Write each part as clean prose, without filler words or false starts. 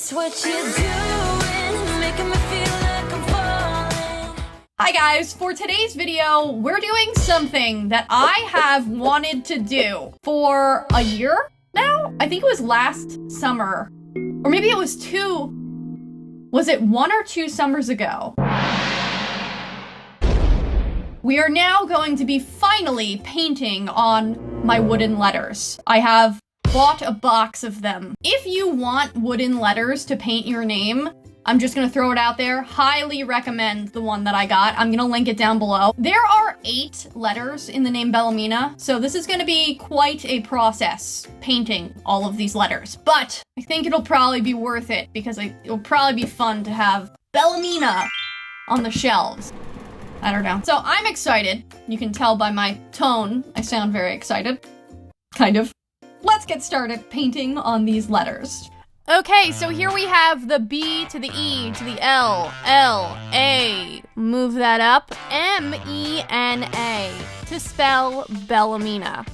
It's what you're doing, making me feel like I'm falling. Hi guys, for today's video, we're doing something that I have wanted to do for a year now? I think it was last summer, or maybe it was was it 1 or 2 summers ago? We are now going to be finally painting on my wooden letters. I have bought a box of them. If you want wooden letters to paint your name, I'm just gonna throw it out there. Highly recommend the one that I got. I'm gonna link it down below. There are 8 letters in the name Bellamena, so this is gonna be quite a process painting all of these letters. But I think it'll probably be worth it because it'll probably be fun to have Bellamena on the shelves. I don't know. So I'm excited. You can tell by my tone, I sound very excited. Kind of. Let's get started painting on these letters. Okay, so here we have the B to the E to the L, L, A. Move that up. M-E-N-A to spell Bellamena.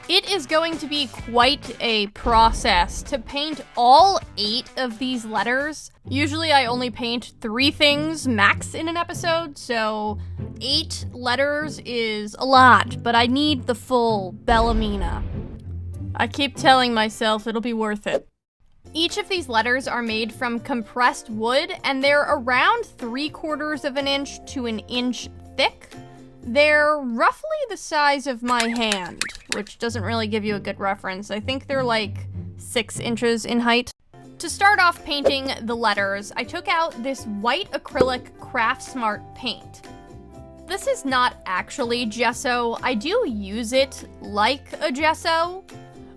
It is going to be quite a process to paint all 8 of these letters. Usually I only paint 3 things max in an episode, so 8 letters is a lot, but I need the full Bellamena. I keep telling myself it'll be worth it. Each of these letters are made from compressed wood, and they're around 3/4 of an inch to an inch thick. They're roughly the size of my hand, which doesn't really give you a good reference. I think they're like 6 inches in height. To start off painting the letters, I took out this white acrylic Craft Smart paint. This is not actually gesso. I do use it like a gesso.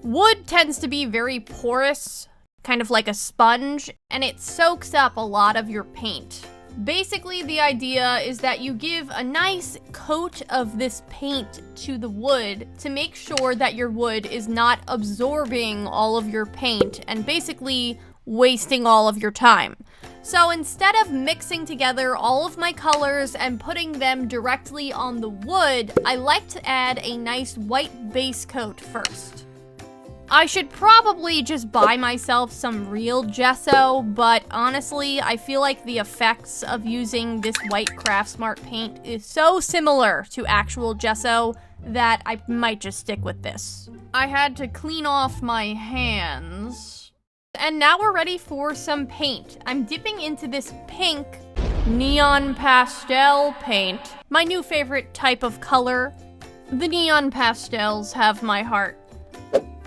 Wood tends to be very porous, kind of like a sponge, and it soaks up a lot of your paint. Basically, the idea is that you give a nice coat of this paint to the wood to make sure that your wood is not absorbing all of your paint and basically wasting all of your time. So instead of mixing together all of my colors and putting them directly on the wood, I like to add a nice white base coat first. I should probably just buy myself some real gesso, but honestly, I feel like the effects of using this white Craft Smart paint is so similar to actual gesso that I might just stick with this. I had to clean off my hands. And now we're ready for some paint. I'm dipping into this pink neon pastel paint, my new favorite type of color. The neon pastels have my heart.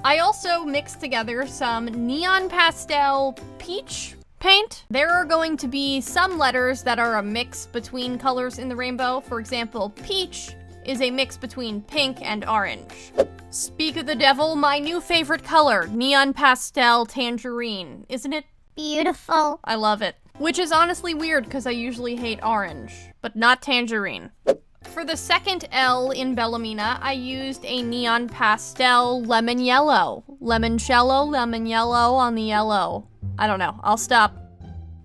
I also mixed together some neon pastel peach paint. There are going to be some letters that are a mix between colors in the rainbow. For example, peach is a mix between pink and orange. Speak of the devil, my new favorite color, neon pastel tangerine. Isn't it beautiful? I love it. Which is honestly weird because I usually hate orange, but not tangerine. For the second L in Bellamena, I used a neon pastel lemon yellow. Lemoncello, lemon yellow on the yellow. I don't know, I'll stop.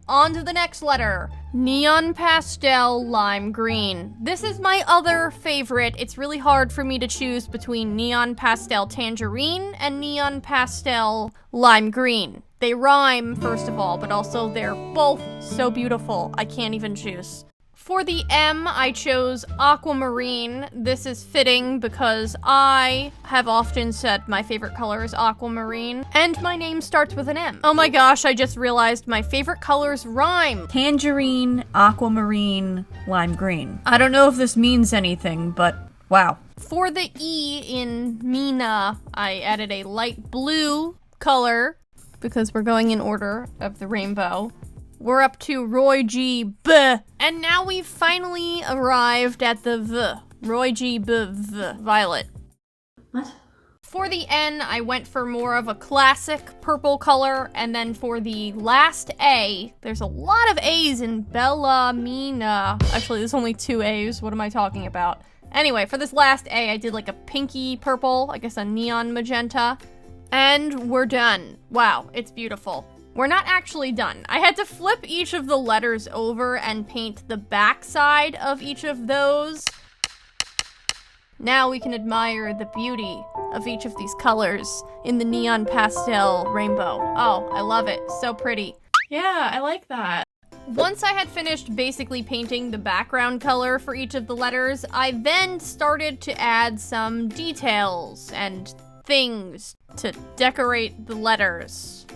On to the next letter. Neon pastel lime green. This is my other favorite. It's really hard for me to choose between neon pastel tangerine and neon pastel lime green. They rhyme, first of all, but also they're both so beautiful. I can't even choose. For the M, I chose aquamarine. This is fitting because I have often said my favorite color is aquamarine, and my name starts with an M. Oh my gosh, I just realized my favorite colors rhyme. Tangerine, aquamarine, lime green. I don't know if this means anything, but wow. For the E in Mena, I added a light blue color because we're going in order of the rainbow. We're up to Roy G. B. And now we've finally arrived at the V. Roy G. B. V. Violet. What? For the N, I went for more of a classic purple color. And then for the last A, there's a lot of A's in Bellamena. Actually, there's only 2 A's. What am I talking about? Anyway, for this last A, I did like a pinky purple, I guess a neon magenta. And we're done. Wow, it's beautiful. We're not actually done. I had to flip each of the letters over and paint the back side of each of those. Now we can admire the beauty of each of these colors in the neon pastel rainbow. Oh, I love it. So pretty. Yeah, I like that. Once I had finished basically painting the background color for each of the letters, I then started to add some details and things to decorate the letters.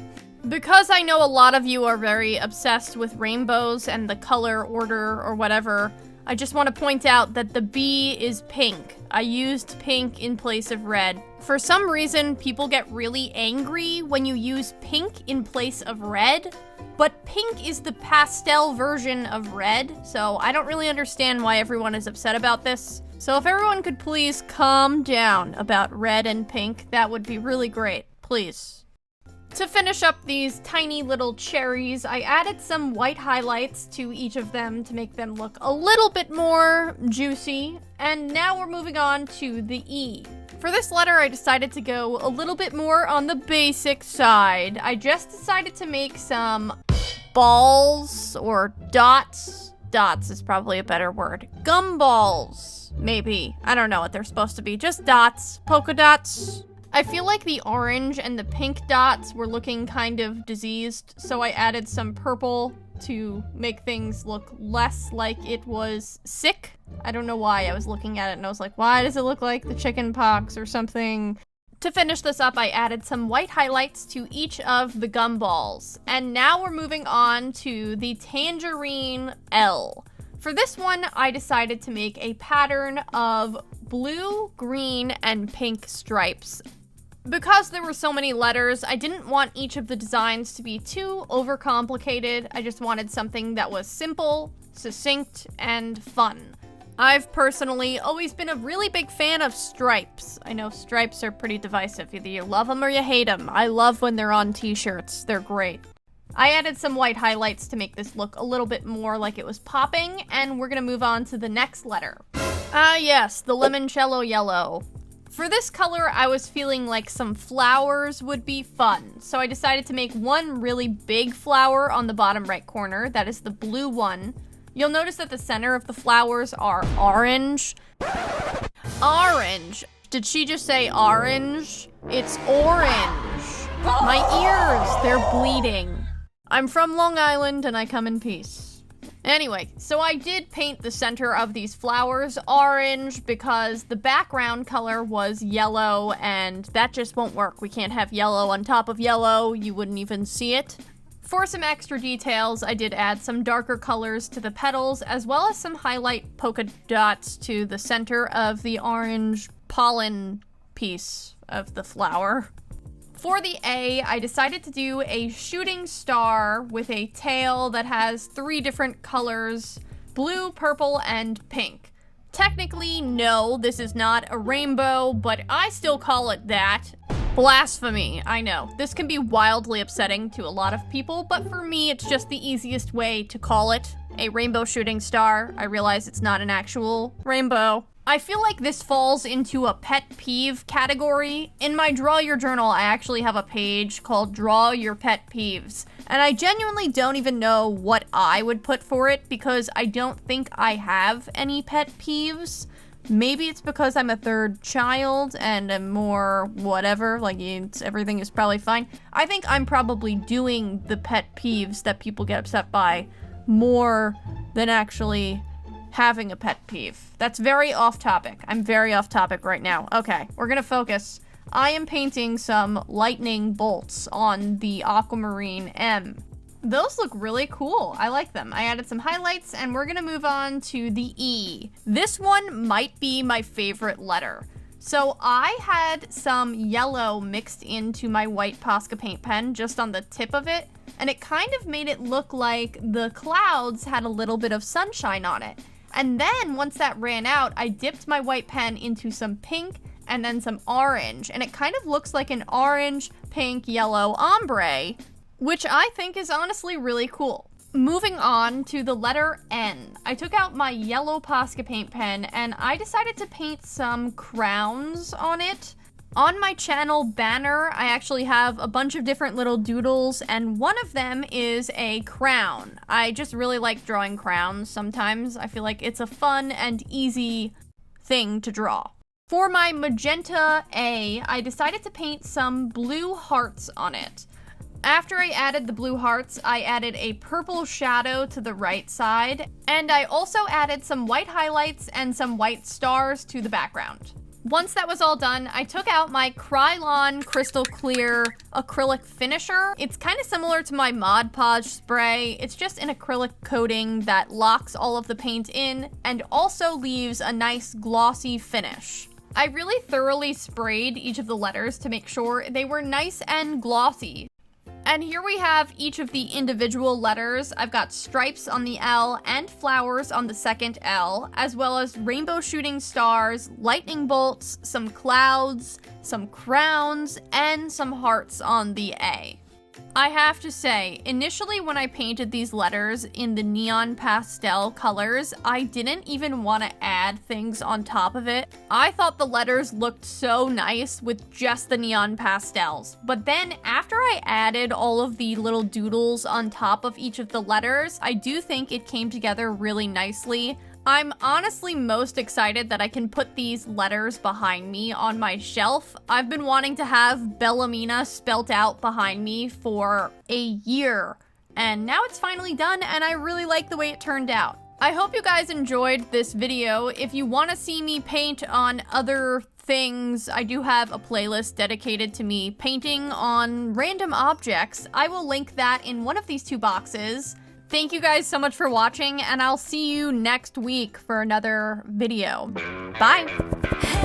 Because I know a lot of you are very obsessed with rainbows and the color order or whatever, I just want to point out that the B is pink. I used pink in place of red. For some reason, people get really angry when you use pink in place of red, but pink is the pastel version of red, so I don't really understand why everyone is upset about this. So if everyone could please calm down about red and pink, that would be really great, please. To finish up these tiny little cherries, I added some white highlights to each of them to make them look a little bit more juicy. And now we're moving on to the E. For this letter, I decided to go a little bit more on the basic side. I just decided to make some balls or dots. Dots is probably a better word. Gumballs, maybe. I don't know what they're supposed to be. Just dots. Polka dots. I feel like the orange and the pink dots were looking kind of diseased, so I added some purple to make things look less like it was sick. I don't know why. I was looking at it and I was like, why does it look like the chicken pox or something? To finish this up, I added some white highlights to each of the gumballs. And now we're moving on to the tangerine L. For this one, I decided to make a pattern of blue, green, and pink stripes. Because there were so many letters, I didn't want each of the designs to be too overcomplicated. I just wanted something that was simple, succinct, and fun. I've personally always been a really big fan of stripes. I know stripes are pretty divisive. Either you love them or you hate them. I love when they're on t-shirts. They're great. I added some white highlights to make this look a little bit more like it was popping, and we're gonna move on to the next letter. Yes, the limoncello yellow. For this color, I was feeling like some flowers would be fun, so I decided to make one really big flower on the bottom right corner. That is the blue one. You'll notice that the center of the flowers are orange. Orange. Did she just say orange? It's orange. My ears, they're bleeding. I'm from Long Island and I come in peace. Anyway, so I did paint the center of these flowers orange because the background color was yellow and that just won't work. We can't have yellow on top of yellow. You wouldn't even see it. For some extra details, I did add some darker colors to the petals as well as some highlight polka dots to the center of the orange pollen piece of the flower. For the A, I decided to do a shooting star with a tail that has 3 different colors, blue, purple, and pink. Technically, no, this is not a rainbow, but I still call it that. Blasphemy, I know. This can be wildly upsetting to a lot of people, but for me, it's just the easiest way to call it a rainbow shooting star. I realize it's not an actual rainbow. I feel like this falls into a pet peeve category. In my Draw Your Journal, I actually have a page called Draw Your Pet Peeves. And I genuinely don't even know what I would put for it because I don't think I have any pet peeves. Maybe it's because I'm a third child and I'm more whatever, like everything is probably fine. I think I'm probably doing the pet peeves that people get upset by more than actually having a pet peeve. That's very off topic. I'm very off topic right now. Okay, we're gonna focus. I am painting some lightning bolts on the aquamarine M. Those look really cool. I like them. I added some highlights and we're gonna move on to the E. This one might be my favorite letter. So I had some yellow mixed into my white Posca paint pen just on the tip of it, and it kind of made it look like the clouds had a little bit of sunshine on it. And then once that ran out, I dipped my white pen into some pink and then some orange, and it kind of looks like an orange, pink, yellow ombre, which I think is honestly really cool. Moving on to the letter N. I took out my yellow Posca paint pen and I decided to paint some crowns on it. On my channel banner, I actually have a bunch of different little doodles, and one of them is a crown. I just really like drawing crowns sometimes. I feel like it's a fun and easy thing to draw. For my magenta A, I decided to paint some blue hearts on it. After I added the blue hearts, I added a purple shadow to the right side, and I also added some white highlights and some white stars to the background. Once that was all done, I took out my Krylon Crystal Clear acrylic finisher. It's kind of similar to my Mod Podge spray. It's just an acrylic coating that locks all of the paint in and also leaves a nice glossy finish. I really thoroughly sprayed each of the letters to make sure they were nice and glossy. And here we have each of the individual letters. I've got stripes on the L and flowers on the second L, as well as rainbow shooting stars, lightning bolts, some clouds, some crowns, and some hearts on the A. I have to say, initially when I painted these letters in the neon pastel colors, I didn't even want to add things on top of it. I thought the letters looked so nice with just the neon pastels. But then after I added all of the little doodles on top of each of the letters, I do think it came together really nicely. I'm honestly most excited that I can put these letters behind me on my shelf. I've been wanting to have Bellamena spelt out behind me for a year, and now it's finally done, and I really like the way it turned out. I hope you guys enjoyed this video. If you want to see me paint on other things, I do have a playlist dedicated to me painting on random objects. I will link that in one of these two boxes. Thank you guys so much for watching, and I'll see you next week for another video. Bye!